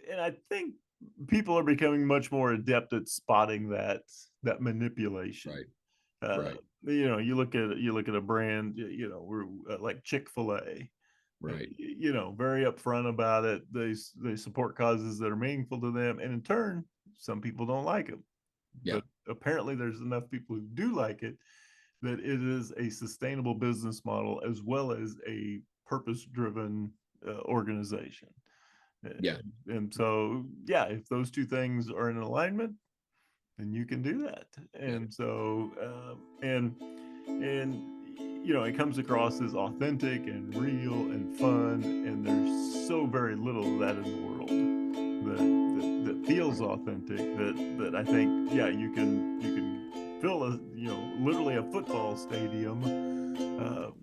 and I think people are becoming much more adept at spotting that manipulation. Right. Uh, Right. you look at a brand, we're like Chick-fil-A. Right. Very upfront about it. They support causes that are meaningful to them, and in turn, some people don't like them. Yeah. But apparently, there's enough people who do like it that it is a sustainable business model as well as a purpose-driven organization. Yeah. And so, yeah, if those two things are in alignment, then you can do that. Yeah. And so, and it comes across as authentic and real and fun. And there's so very little of that in the world that feels authentic. That I think, yeah, you can fill literally a football stadium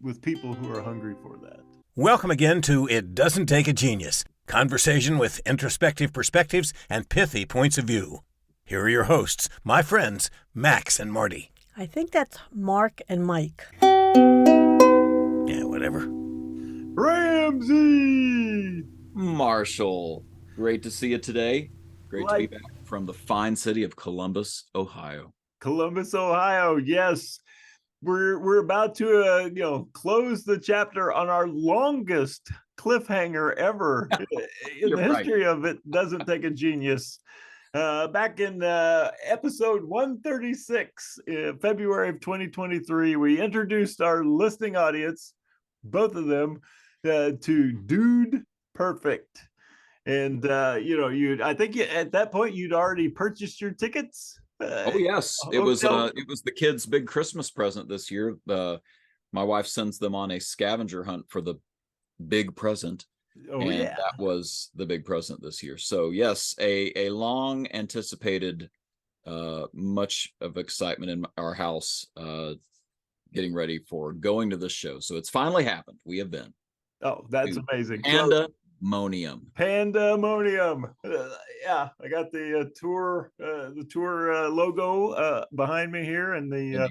with people who are hungry for that. Welcome again to It Doesn't Take a Genius, conversation with introspective perspectives and pithy points of view. Here are your hosts, my friends, Max and Marty. I think that's Mark and Mike. Yeah, whatever. Ramsey! Marshall, great to see you today. Great to be Like back from the fine city of Columbus, Ohio. Columbus, Ohio. Yes. We're about to close the chapter on our longest cliffhanger ever in You're the right. history of It Doesn't Take a Genius. Back in episode 136, February of 2023, we introduced our listening audience, both of them, to Dude Perfect. And I think at that point you'd already purchased your tickets. Oh yes, it was the kids' big Christmas present this year. My wife sends them on a scavenger hunt for the big present. Oh, and yeah. that was the big present this year. So yes, a long anticipated, much of excitement in our house, getting ready for going to this show. So it's finally happened. We have been. Oh, that's amazing. Panda-monium. Panda-monium. Yeah, I got the tour logo behind me here, and the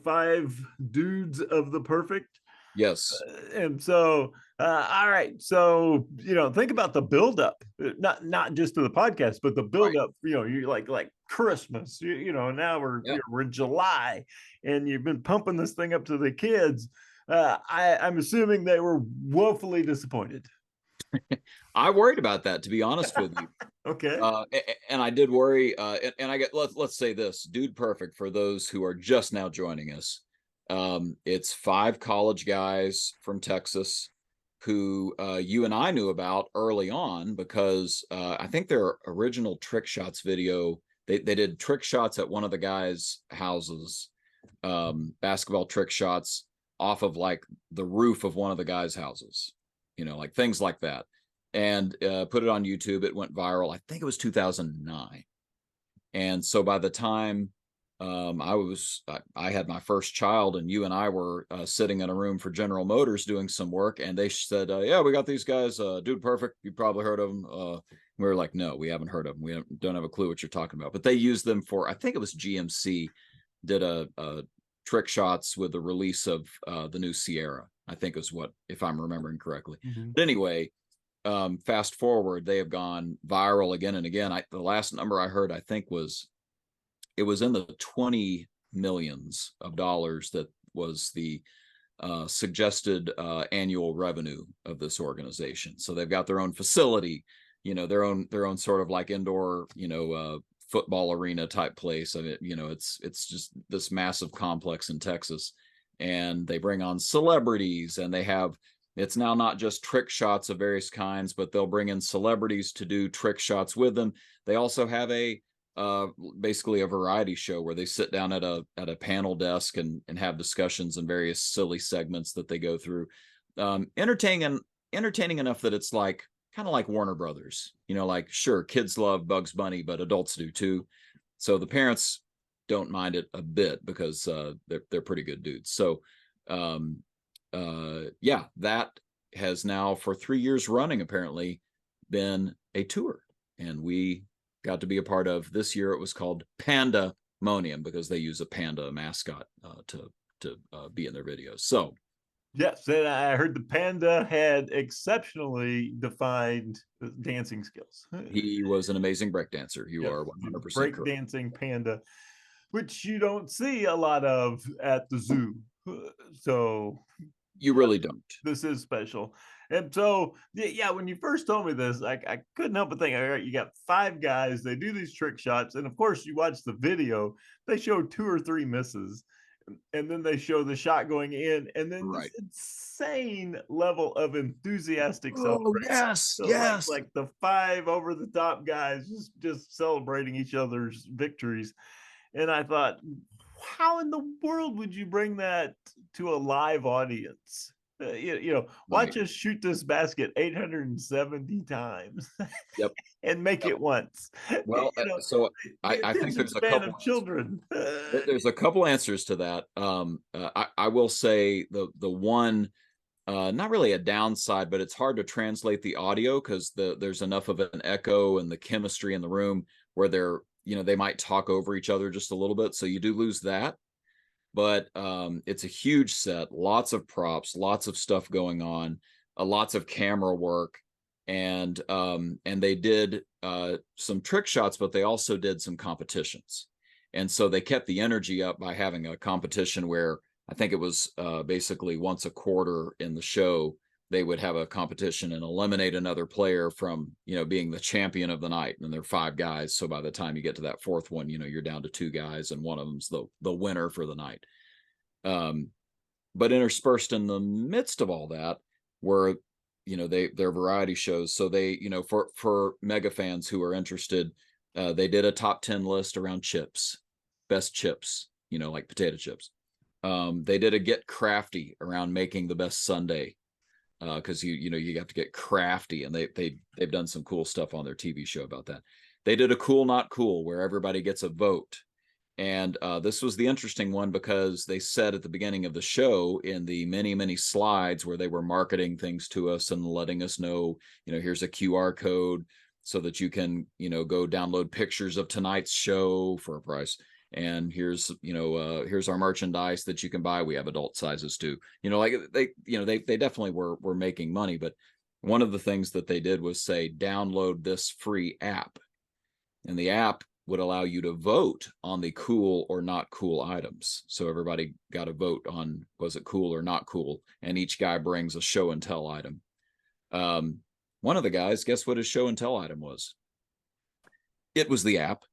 5 dudes of the perfect. Yes. And so, all right. So, think about the buildup, not just to the podcast, but the buildup. Right. You like Christmas. Now we're in July, and you've been pumping this thing up to the kids. I'm assuming they were woefully disappointed. I worried about that, to be honest with you. Okay. And I did worry. And I get let's say this, Dude Perfect, for those who are just now joining us. It's 5 college guys from Texas who you and I knew about early on because I think their original trick shots video, they did trick shots at one of the guys' houses, basketball trick shots off of like the roof of one of the guys' houses, like things like that, and put it on YouTube. It went viral. I think it was 2009. And so by the time I had my first child, and you and I were sitting in a room for General Motors doing some work, and they said, yeah, we got these guys, Dude Perfect. You probably heard of them. We were like, no, we haven't heard of them. We don't have a clue what you're talking about. But they used them for, I think it was GMC did a trick shots with the release of the new Sierra, I think is what, if I'm remembering correctly. Mm-hmm. But anyway, fast forward, they have gone viral again and again. The last number I heard, I think it was in the 20 millions of dollars that was the suggested annual revenue of this organization. So they've got their own facility, their own sort of like indoor, football arena type place. I mean, it's just this massive complex in Texas, and they bring on celebrities, and it's now not just trick shots of various kinds, but they'll bring in celebrities to do trick shots with them. They also have basically a variety show where they sit down at a panel desk and have discussions in various silly segments that they go through. Entertaining enough that it's like kind of like Warner Brothers, like, sure, kids love Bugs Bunny, but adults do too. So the parents don't mind it a bit because they're pretty good dudes. So that has now for 3 years running apparently been a tour, and we got to be a part of. This year it was called Panda-monium because they use a panda mascot to be in their videos. So Yes, and I heard the Panda had exceptionally defined dancing skills. He was an amazing break dancer. You Yes, are 100% correct. breakdancing panda, which you don't see a lot of at the zoo. So You really don't. this is special. And so, yeah, when you first told me this, I couldn't help but think, all right, you got 5 guys, they do these trick shots. And of course, you watch the video, they show 2 or 3 misses. And then they show the shot going in, and then this Right. insane level of enthusiastic Oh, celebration. yes, So yes. like the 5 over the top guys just celebrating each other's victories. And I thought, how in the world would you bring that to a live audience? Watch Right. us shoot this basket 870 times Yep. and make Yep. it once. Well, so The I think attention there's a span couple of children. there's a couple answers to that. I will say the one, not really a downside, but it's hard to translate the audio because there's enough of an echo and the chemistry in the room where they might talk over each other just a little bit, so you do lose that. But it's a huge set, lots of props, lots of stuff going on, lots of camera work, and they did some trick shots, but they also did some competitions, and so they kept the energy up by having a competition where I think it was basically once a quarter in the show they would have a competition and eliminate another player from being the champion of the night, and there are 5 guys, so by the time you get to that 4th one, you're down to 2 guys and one of them's the winner for the night. But interspersed in the midst of all that were their variety shows. So they, for mega fans who are interested, they did a top 10 list around chips, best chips, like potato chips. They did a get crafty around making the best sundae, because you have to get crafty, and they've done some cool stuff on their TV show about that. They did a cool not cool where everybody gets a vote, and this was the interesting one because they said at the beginning of the show in the many slides where they were marketing things to us and letting us know, here's a QR code so that you can go download pictures of tonight's show for a price. And here's our merchandise that you can buy. We have adult sizes too. They definitely were making money, but one of the things that they did was say, download this free app, and the app would allow you to vote on the cool or not cool items. So everybody got a vote on, was it cool or not cool? And each guy brings a show and tell item. One of the guys, guess what his show and tell item was? It was the app.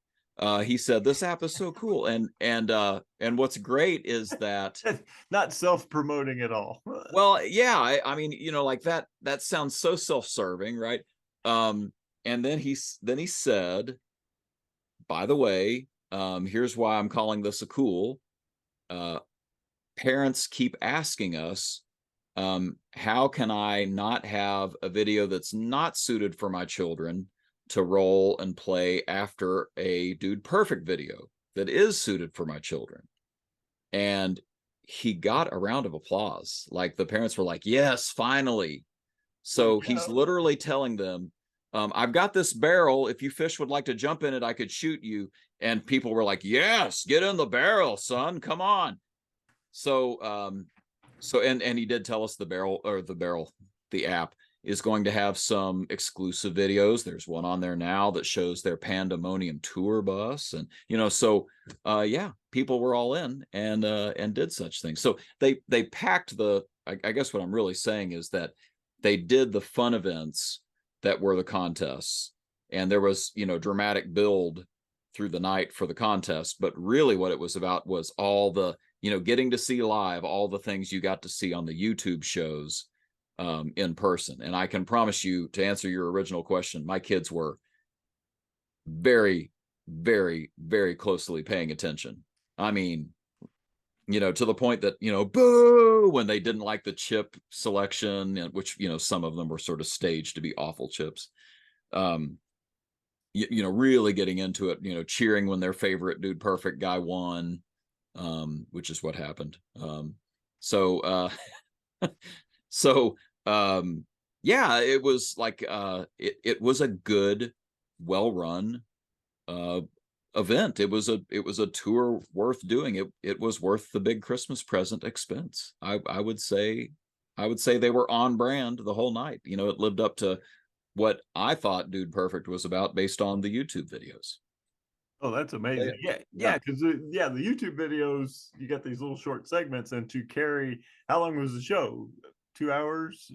He said, this app is so cool. And what's great is that not self-promoting at all. Well, yeah, I mean, like that sounds so self-serving, right? And then he said, by the way, here's why I'm calling this a cool. Parents keep asking us, how can I not have a video that's not suited for my children to roll and play after a Dude Perfect video that is suited for my children? And he got a round of applause. Like the parents were like, yes, finally. So he's literally telling them, I've got this barrel. If you fish would like to jump in it, I could shoot you. And people were like, yes, get in the barrel, son. Come on. So, and he did tell us the app is going to have some exclusive videos. There's one on there now that shows their Panda-monium Tour bus. And, so, yeah, people were all in and did such things. So they packed I guess what I'm really saying is that they did the fun events that were the contests, and there was, dramatic build through the night for the contest. But really what it was about was all the, getting to see live all the things you got to see on the YouTube shows in person. And I can promise you, to answer your original question, my kids were very, very, very closely paying attention. I mean, to the point that, boo, when they didn't like the chip selection, which, some of them were sort of staged to be awful chips. Really getting into it, cheering when their favorite Dude Perfect guy won, which is what happened. Yeah, it was like, it was a good, well-run, event. It was a tour worth doing. It was worth the big Christmas present expense. I would say I would say they were on brand the whole night. You know, it lived up to what I thought Dude Perfect was about based on the YouTube videos. Oh, that's amazing. Yeah, Yeah. because the YouTube videos, you got these little short segments, and to carry, how long was the show? 2 hours?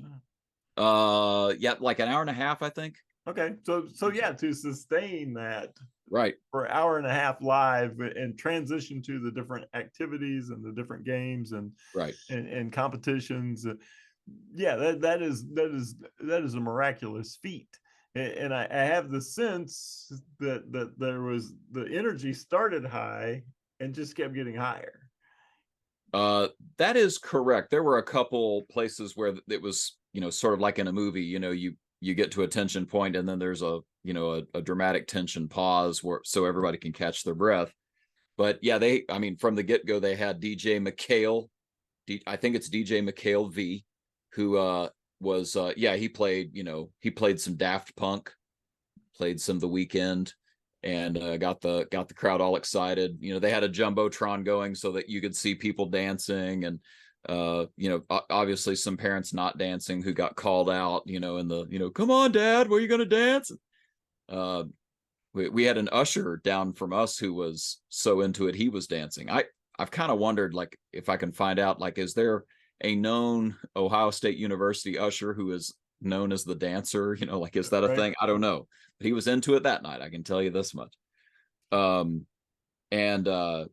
Yeah, like an hour and a half, I think. Okay, so yeah, to sustain that Right. for an hour and a half live and transition to the different activities and the different games and Right. and competitions, yeah, that is a miraculous feat. And I have the sense that there was, the energy started high and just kept getting higher. That is correct. There were a couple places where it was, you know, sort of like in a movie, you know, you get to a tension point and then there's a, you know, a dramatic tension pause where so everybody can catch their breath. But yeah, I mean, from the get-go, they had DJ McHale. I think it's DJ McHale V, who was yeah, he played some Daft Punk, played some The Weeknd, and got the crowd all excited. You know, they had a jumbotron going so that you could see people dancing, and you know, obviously some parents not dancing who got called out. You know, in the, you know, come on, Dad, where are you going to dance? Uh, we had an usher down from us who was so into it he was dancing. I've kind of wondered, like, if I can find out, like, is there a known Ohio State University usher who is known as the dancer? You know, like, is that a Right. thing? I don't know, but he was into it that night, I can tell you this much. And you know,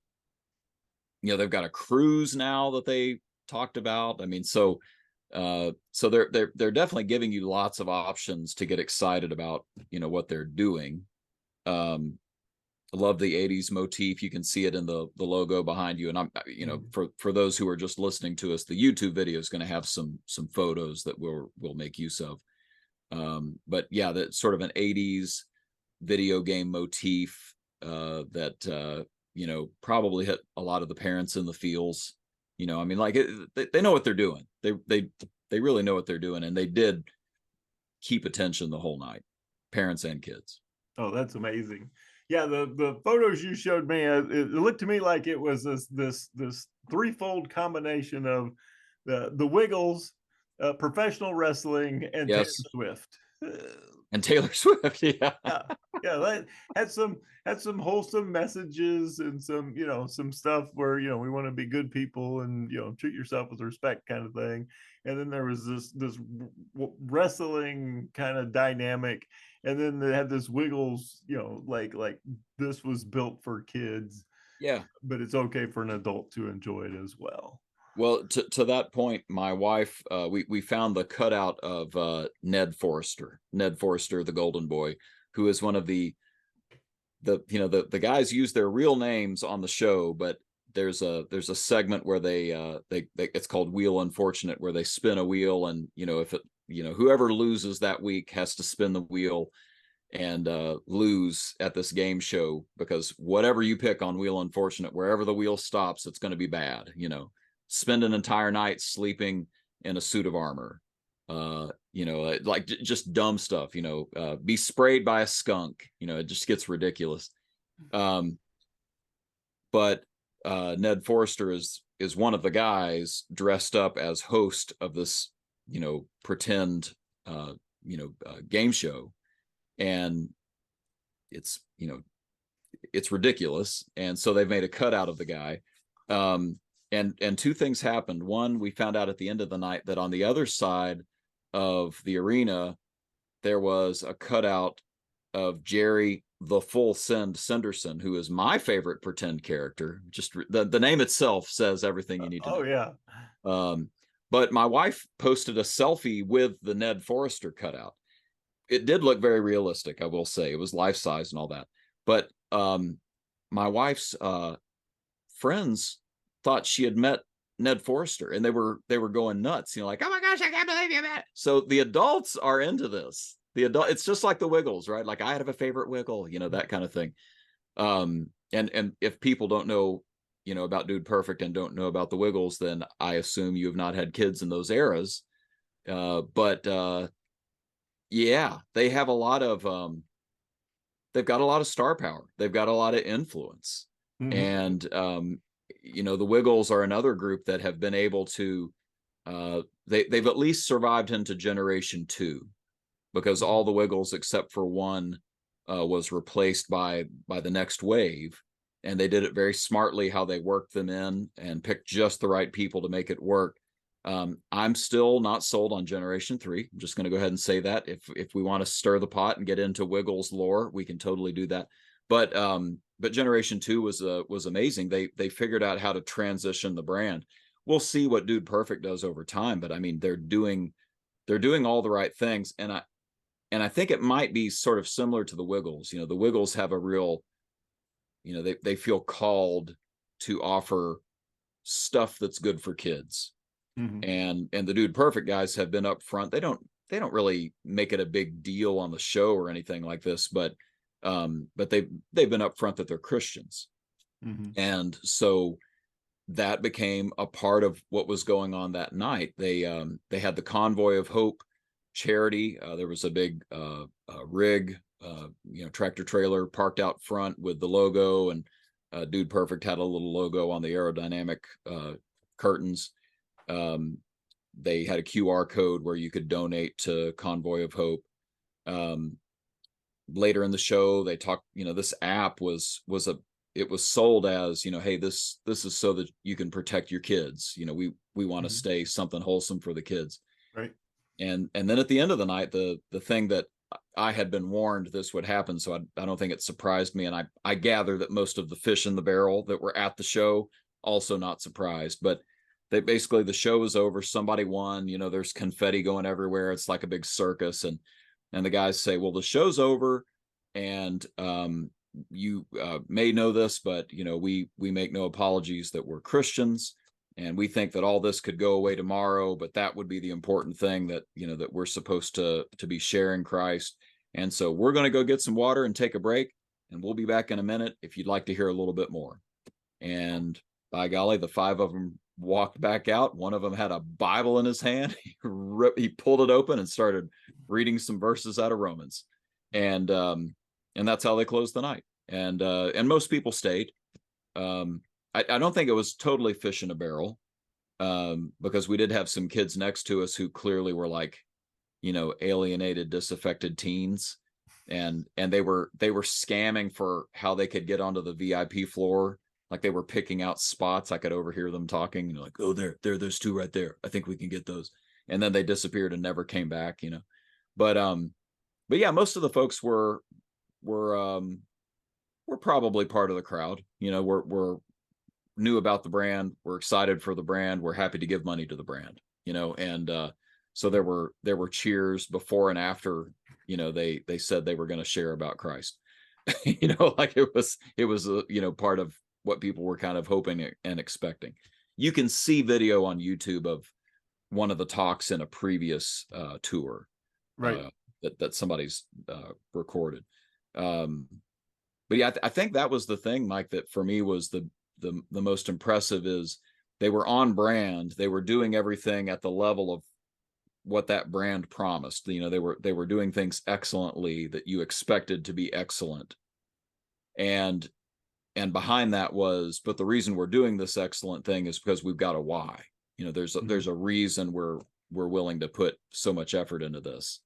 they've got a cruise now that they talked about. I mean, so they're definitely giving you lots of options to get excited about, you know, what they're doing. I love the 80s motif. You can see it in the logo behind you. And I'm, you know, for those who are just listening to us, the YouTube video is going to have some photos that we'll make use of. But yeah, that's sort of an 80s video game motif that you know, probably hit a lot of the parents in the feels. You know, I mean, like, they know what they're doing. They really know what they're doing, and they did keep attention the whole night, parents and kids. Oh, that's amazing. Yeah, the photos you showed me, it looked to me like it was this threefold combination of the Wiggles, professional wrestling, and Taylor Yes. Swift. And Taylor Swift, yeah. Yeah, that had some wholesome messages and some, you know, some stuff where, you know, we want to be good people and, you know, treat yourself with respect kind of thing. And then there was this wrestling kind of dynamic, and then they had this Wiggles, you know, like this was built for kids, Yeah. but it's okay for an adult to enjoy it as well. Well, to that point, my wife, we found the cutout of Ned Forrester, the Golden Boy, who is one of the you know, the guys use their real names on the show, but there's a segment where they it's called Wheel Unfortunate, where they spin a wheel, and, you know, if it, you know, whoever loses that week has to spin the wheel and lose at this game show, because whatever you pick on Wheel Unfortunate, wherever the wheel stops, it's going to be bad. You know, spend an entire night sleeping in a suit of armor, you know, like just dumb stuff, you know, be sprayed by a skunk, you know, it just gets ridiculous. But Ned Forrester is one of the guys dressed up as host of this, you know, pretend game show, and it's, you know, it's ridiculous, and so they've made a cutout of the guy. And two things happened. One, we found out at the end of the night that on the other side of the arena there was a cutout of Jerry the Full Send Senderson, who is my favorite pretend character. Just the name itself says everything you need to know. Yeah. But my wife posted a selfie with the Ned Forrester cutout. It did look very realistic, I will say. It was life size and all that. But my wife's friends thought she had met Ned Forrester, and they were going nuts, you know, like, oh my gosh, I can't believe you met. So the adults are into this. It's just like the Wiggles, right? Like, I have a favorite Wiggle, you know, that kind of thing. And if people don't know, you know, about Dude Perfect and don't know about the Wiggles, then I assume you have not had kids in those eras. But yeah, they have a lot of they've got a lot of star power. They've got a lot of influence. Mhm. And you know, the Wiggles are another group that have been able to they've at least survived into generation 2, because all the Wiggles except for one was replaced by the next wave, and they did it very smartly how they worked them in and picked just the right people to make it work. I'm still not sold on generation 3. I'm just going to go ahead and say that if we want to stir the pot and get into Wiggles lore, we can totally do that. But generation 2 was amazing. They figured out how to transition the brand. We'll see what Dude Perfect does over time, but I mean, they're doing all the right things. And I think it might be sort of similar to the Wiggles. You know, the Wiggles have a real, you know, they feel called to offer stuff that's good for kids. And the Dude Perfect guys have been up front. They don't really make it a big deal on the show or anything like this, but they've been up front that they're Christians. And so that became a part of what was going on that night. They had the Convoy of Hope charity. There was a big rig, tractor trailer parked out front with the logo, and Dude Perfect had a little logo on the aerodynamic curtains. They had a QR code where you could donate to Convoy of Hope. Later in the show, they talked, this app was sold as, hey, this is so that you can protect your kids. We want to stay something wholesome for the kids. Right. And then at the end of the night, the thing that I had been warned this would happen, so I don't think it surprised me. And I gather that most of the fish in the barrel that were at the show also not surprised. But the show was over. Somebody won. There's confetti going everywhere. It's like a big circus. And the guys say, well, the show's over, and you may know this, but we make no apologies that we're Christians, and we think that all this could go away tomorrow, but that would be the important thing, that that we're supposed to be sharing Christ. And so we're going to go get some water and take a break, and we'll be back in a minute if you'd like to hear a little bit more. And by golly, the 5 of them walked back out. One of them had a Bible in his hand. He pulled it open and started reading some verses out of Romans, and that's how they closed the night. And most people stayed. I don't think it was totally fish in a barrel, because we did have some kids next to us who clearly were like, alienated, disaffected teens, and they were scamming for how they could get onto the VIP floor. Like, they were picking out spots. I could overhear them talking, like, oh, there's 2 right there. I think we can get those. And then they disappeared and never came back, But yeah, most of the folks were probably part of the crowd. We're knew about the brand. We're excited for the brand. We're happy to give money to the brand, and so there were cheers before and after, they said they were going to share about Christ, like it was part of what people were kind of hoping and expecting. You can see video on YouTube of one of the talks in a previous tour, right, that somebody's recorded. But yeah, I think that was the thing, Mike, that for me was the most impressive, is they were on brand. They were doing everything at the level of what that brand promised. They were doing things excellently that you expected to be excellent. And behind that was, but the reason we're doing this excellent thing is because we've got a why. There's a reason we're willing to put so much effort into this.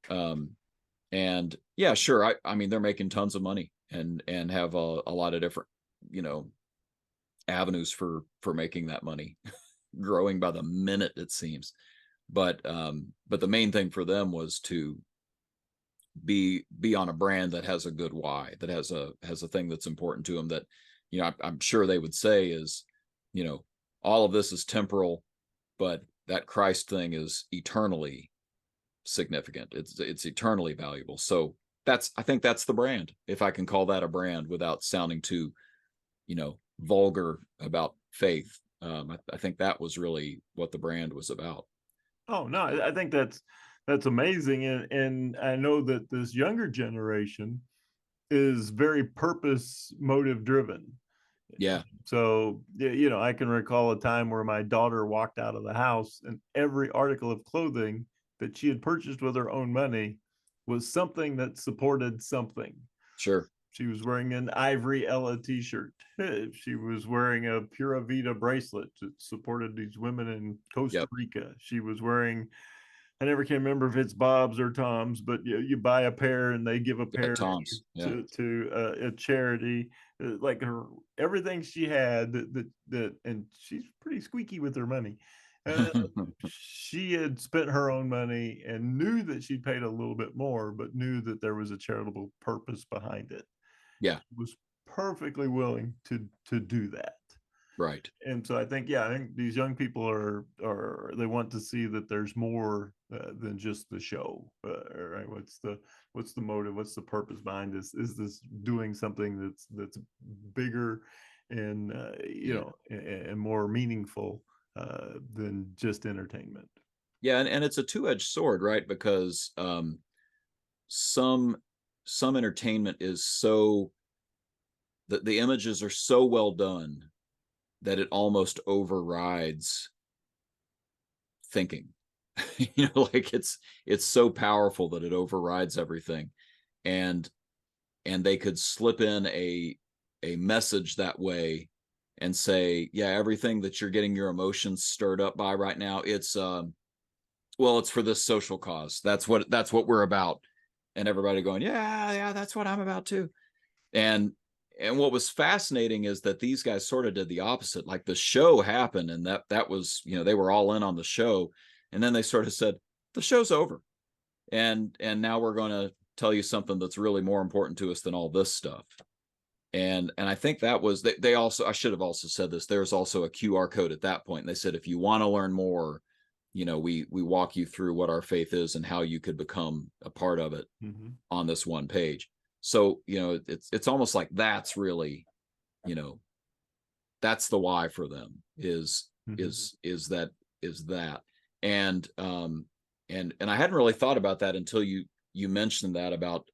And yeah, sure. I mean, they're making tons of money and have a lot of different, avenues for making that money, growing by the minute, it seems. But the main thing for them was to be on a brand that has a good why, that has a thing that's important to them, that, I'm sure they would say is, all of this is temporal, but that Christ thing is eternally significant. It's eternally valuable. So I think that's the brand, if I can call that a brand without sounding too, vulgar about faith. I think that was really what the brand was about. Oh no, I think that's amazing, and I know that this younger generation is very purpose motive driven. Yeah, So I can recall a time where my daughter walked out of the house, and every article of clothing that she had purchased with her own money was something that supported something. sure. She was wearing an Ivory Ella t-shirt. She was wearing a Pura Vida bracelet that supported these women in Costa Yep. Rica. She was wearing, I never can remember if it's Bob's or Tom's, but you buy a pair and they give a pair Tom's. Yeah. to a charity. Like everything she had and she's pretty squeaky with her money. Uh, she had spent her own money and knew that she paid a little bit more, but knew that there was a charitable purpose behind it. Yeah. She was perfectly willing to do that. Right. And so I think these young people are they want to see that there's more than just the show. Right? What's the motive? What's the purpose behind this? Is this doing something that's bigger and and more meaningful than just entertainment? Yeah, and it's a two-edged sword, right? Because some entertainment is so the images are so well done that it almost overrides thinking. Like it's so powerful that it overrides everything. And they could slip in a message that way and say, yeah, everything that you're getting your emotions stirred up by right now, it's well, it's for this social cause. That's what we're about. And everybody going, yeah, that's what I'm about too. And what was fascinating is that these guys sort of did the opposite. Like the show happened and that was, they were all in on the show. And then they sort of said, the show's over. And now we're going to tell you something that's really more important to us than all this stuff. And I think that was, they also, I should have also said this, there's also a QR code at that point. And they said, if you want to learn more, we walk you through what our faith is and how you could become a part of it on this one page. So, it's almost like that's really, that's the why for them is that. And I hadn't really thought about that until you mentioned that about,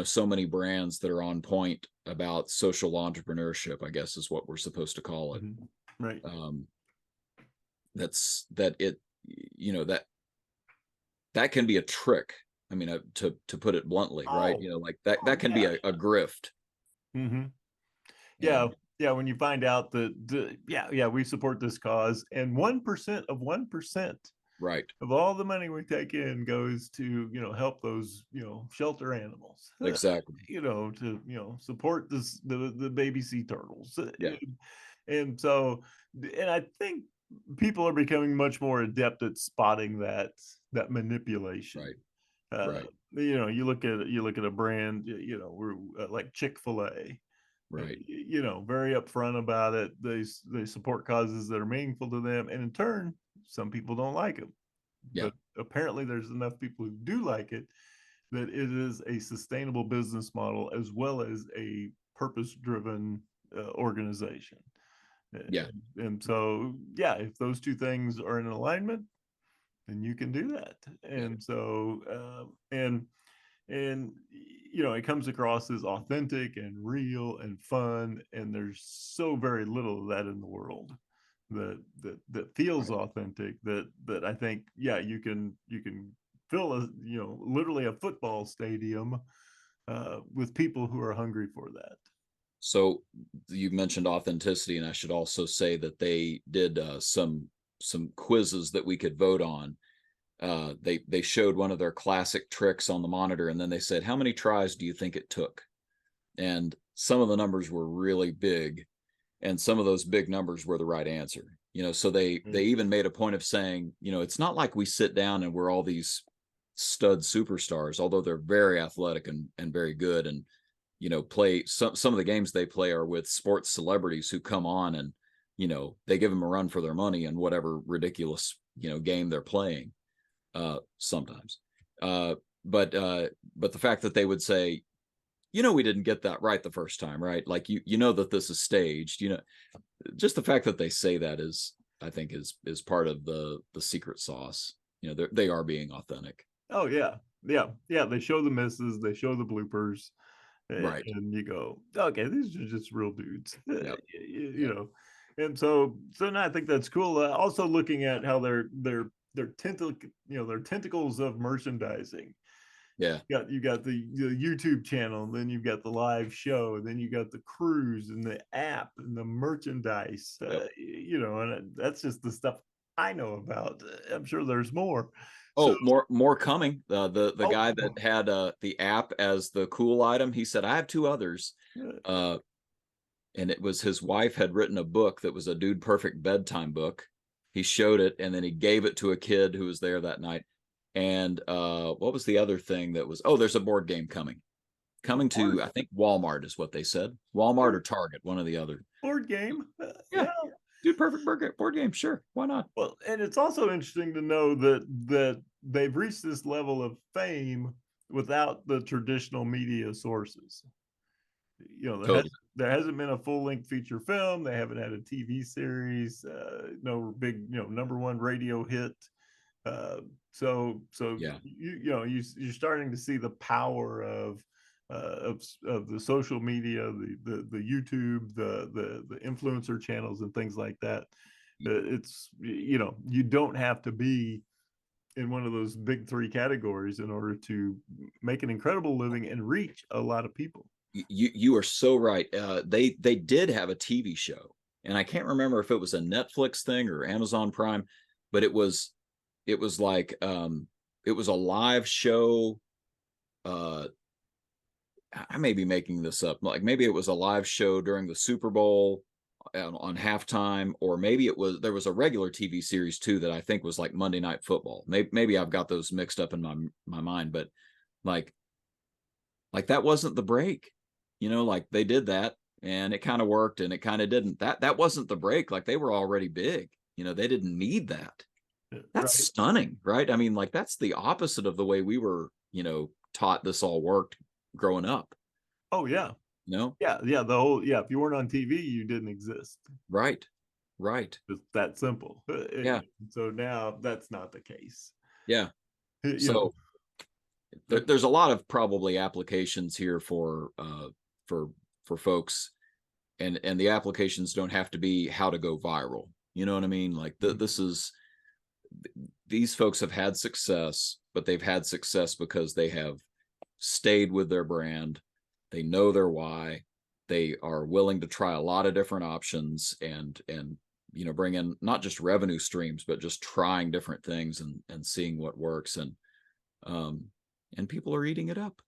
so many brands that are on point about social entrepreneurship, I guess is what we're supposed to call it. Right. That can be a trick. I mean, to put it bluntly, right? Like that can be a grift. Yeah. Yeah. When you find out that, we support this cause and 1% of 1%. Right. Of all the money we take in goes to, help those, shelter animals. Exactly. To support the baby sea turtles. Yeah. And so, and I think people are becoming much more adept at spotting that manipulation. Right. You look at a brand, we're like Chick-fil-A. Right. Very upfront about it. They support causes that are meaningful to them, and in turn, some people don't like them. Yeah. But apparently, there's enough people who do like it that it is a sustainable business model as well as a purpose-driven organization. Yeah. And so, if those two things are in alignment, then you can do that. And so, it comes across as authentic and real and fun, and there's so very little of that in the world that feels authentic, that I think you can fill a literally a football stadium with people who are hungry for that. So you mentioned authenticity, and I should also say that they did some quizzes that we could vote on. They showed one of their classic tricks on the monitor, and then they said, how many tries do you think it took? And some of the numbers were really big, and some of those big numbers were the right answer. So they even made a point of saying, it's not like we sit down and we're all these stud superstars, although they're very athletic and very good, and play some of the games they play are with sports celebrities who come on and they give them a run for their money in whatever ridiculous game they're playing sometimes. But the fact that they would say, we didn't get that right the first time, right? Like that this is staged. Just the fact that they say that is, I think, is part of the secret sauce. They are being authentic. Oh yeah. They show the misses, they show the bloopers, right? And you go, okay, these are just real dudes. Yep. And so no, I think that's cool. Also looking at how their tentacles of merchandising. Yeah. You got the YouTube channel, and then you've got the live show, and then you got the cruise and the app and the merchandise. Yep. And that's just the stuff I know about. I'm sure there's more. So, Oh, more coming. The guy that had the app as the cool item, he said, I have two others. And it was his wife had written a book that was a Dude Perfect bedtime book. He showed it, and then he gave it to a kid who was there that night. And what was the other thing that was? Oh, there's a board game coming to, I think, Walmart is what they said. Walmart or Target, one or the other. Board game. Yeah. Dude Perfect board game. Sure. Why not? Well, and it's also interesting to know that they've reached this level of fame without the traditional media sources. There hasn't been a full-length feature film. They haven't had a TV series, no big, number one radio hit. So yeah, you're starting to see the power of the social media, the YouTube, the influencer channels and things like that. It's you don't have to be in one of those big three categories in order to make an incredible living and reach a lot of people. You are so right. They did have a TV show, and I can't remember if it was a Netflix thing or Amazon Prime, but it was like it was a live show. I may be making this up. Like maybe it was a live show during the Super Bowl on halftime, or maybe there was a regular TV series too that I think was like Monday Night Football. Maybe I've got those mixed up in my mind, but like that wasn't the break. Like they did that and it kind of worked and it kind of didn't. That wasn't the break. Like they were already big. They didn't need that. That's right. Stunning, right? I mean, like that's the opposite of the way we were, taught this all worked growing up. Oh yeah. Yeah. If you weren't on TV, you didn't exist. Right. It's that simple. Yeah. So now that's not the case. Yeah. So there's a lot of probably applications here for folks, and the applications don't have to be how to go viral. You know what I mean? Like these folks have had success, but they've had success because they have stayed with their brand. They know their why. They are willing to try a lot of different options and bring in not just revenue streams, but just trying different things and seeing what works. And people are eating it up.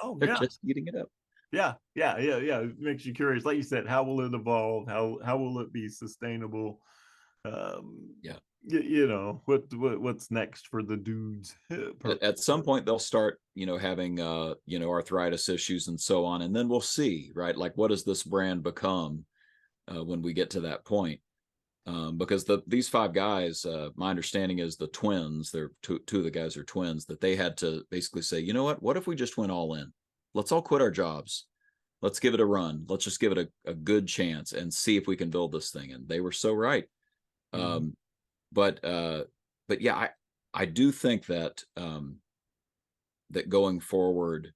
Oh, They're just eating it up. Yeah. It makes you curious. Like you said, how will it evolve? How will it be sustainable? What's next for the dudes? At some point they'll start, having arthritis issues and so on, and then we'll see, right? Like, what does this brand become when we get to that point? Because these five guys, my understanding is the twins, they're two of the guys are twins, that they had to basically say, you know what if we just went all in? Let's all quit our jobs. Let's give it a run. Let's just give it a good chance and see if we can build this thing. And they were so right. Mm-hmm. But yeah, I do think that that going forward,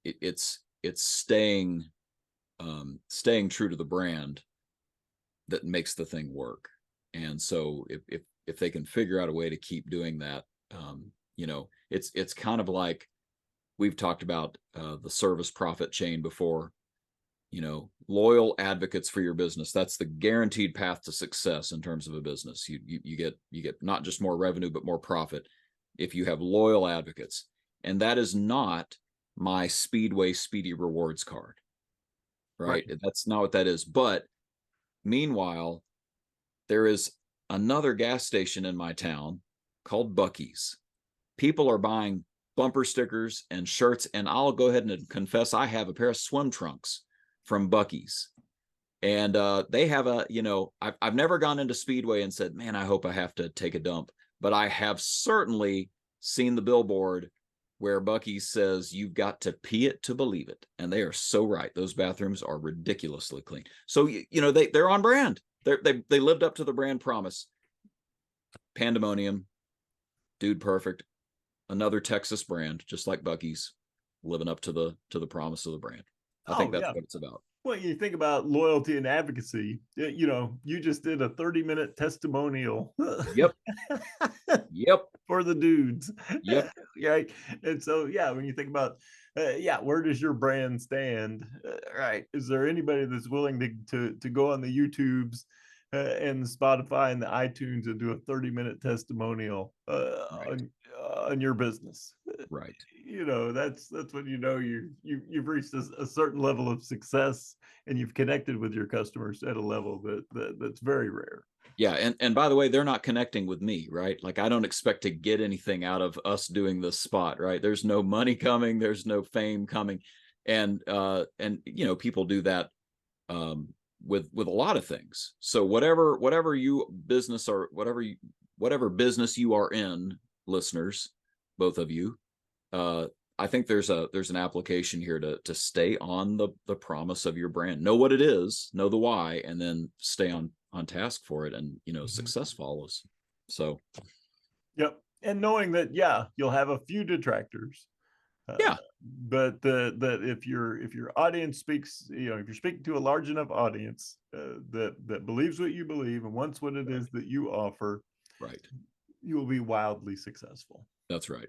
it's staying true to the brand that makes the thing work. And so if they can figure out a way to keep doing that, it's kind of like we've talked about the service profit chain before. Loyal advocates for your business. That's the guaranteed path to success in terms of a business. You get not just more revenue, but more profit if you have loyal advocates. And that is not my Speedway Speedy Rewards card, right? That's not what that is. But meanwhile, there is another gas station in my town called Buc-ee's. People are buying bumper stickers and shirts, and I'll go ahead and confess I have a pair of swim trunks from Buc-ee's. And they have I've never gone into Speedway and said, man, I hope I have to take a dump. But I have certainly seen the billboard where Buc-ee's says, you've got to pee it to believe it. And they are so right. Those bathrooms are ridiculously clean. So, they're on brand. They lived up to the brand promise. Panda-monium, Dude Perfect, another Texas brand, just like Buc-ee's, living up to the promise of the brand. I think that's what it's about. Well, you think about loyalty and advocacy, you just did a 30-minute testimonial Yep. Yep. for the dudes. Yep. Right. And so, yeah, when you think about, where does your brand stand? Right. Is there anybody that's willing to go on the YouTubes and the Spotify and the iTunes and do a 30-minute testimonial Right. on your business? Right. That's when you've reached a certain level of success, and you've connected with your customers at a level that's very rare. Yeah, and by the way, they're not connecting with me, right? Like, I don't expect to get anything out of us doing this spot, right? There's no money coming, there's no fame coming, and people do that with a lot of things. So whatever you business or whatever business you are in, listeners, both of you, I think there's an application here to stay on the promise of your brand. Know what it is, know the why, and then stay on task for it, and success follows. So Yep. And knowing that, you'll have a few detractors. Yeah. But that if your audience speaks, if you're speaking to a large enough audience that believes what you believe and wants what it is that you offer, right. you will be wildly successful. That's right.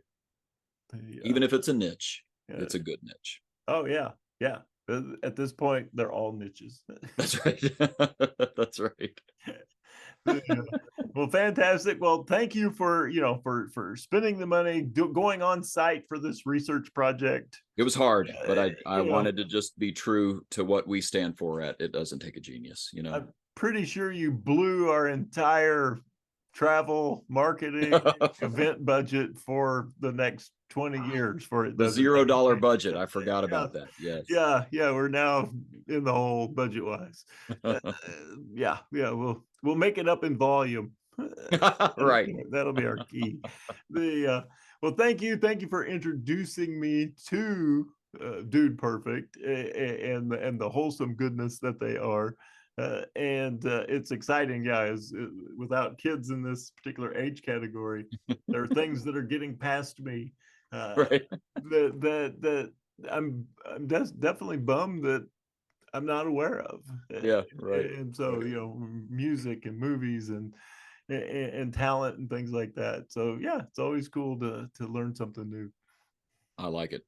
Even if it's a niche, it's a good niche. Oh yeah. Yeah. At this point, they're all niches. That's right. That's right. Well, fantastic. Well, thank you for spending the money, going on site for this research project. It was hard, but I wanted to just be true to what we stand for at It Doesn't Take a Genius. I'm pretty sure you blew our entire travel marketing event budget for the next 20 years for it. The $0 budget. I forgot about that. Yes. Yeah. We're now in the hole budget wise. We'll make it up in volume. Right. That'll be our key. Well, thank you for introducing me to Dude Perfect and the wholesome goodness that they are. It's exciting, without kids in this particular age category, there are things that are getting past me. Right. That I'm definitely bummed that I'm not aware of. Yeah, right. And so, music and movies and talent and things like that. So it's always cool to learn something new. I like it.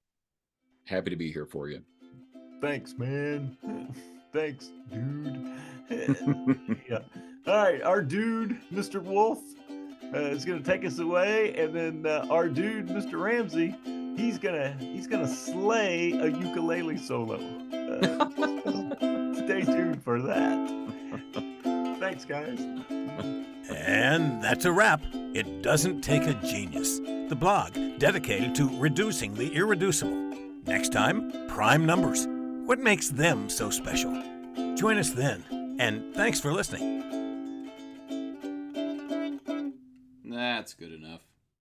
Happy to be here for you. Thanks, man. Thanks, dude. Yeah. All right, our dude, Mr. Wolf, is gonna take us away, and then our dude, Mr. Ramsey, he's gonna slay a ukulele solo. Stay tuned for that. Thanks, guys. And that's a wrap. It Doesn't Take a Genius, the blog dedicated to reducing the irreducible. Next time, prime numbers. What makes them so special? Join us then, and thanks for listening. That's good enough.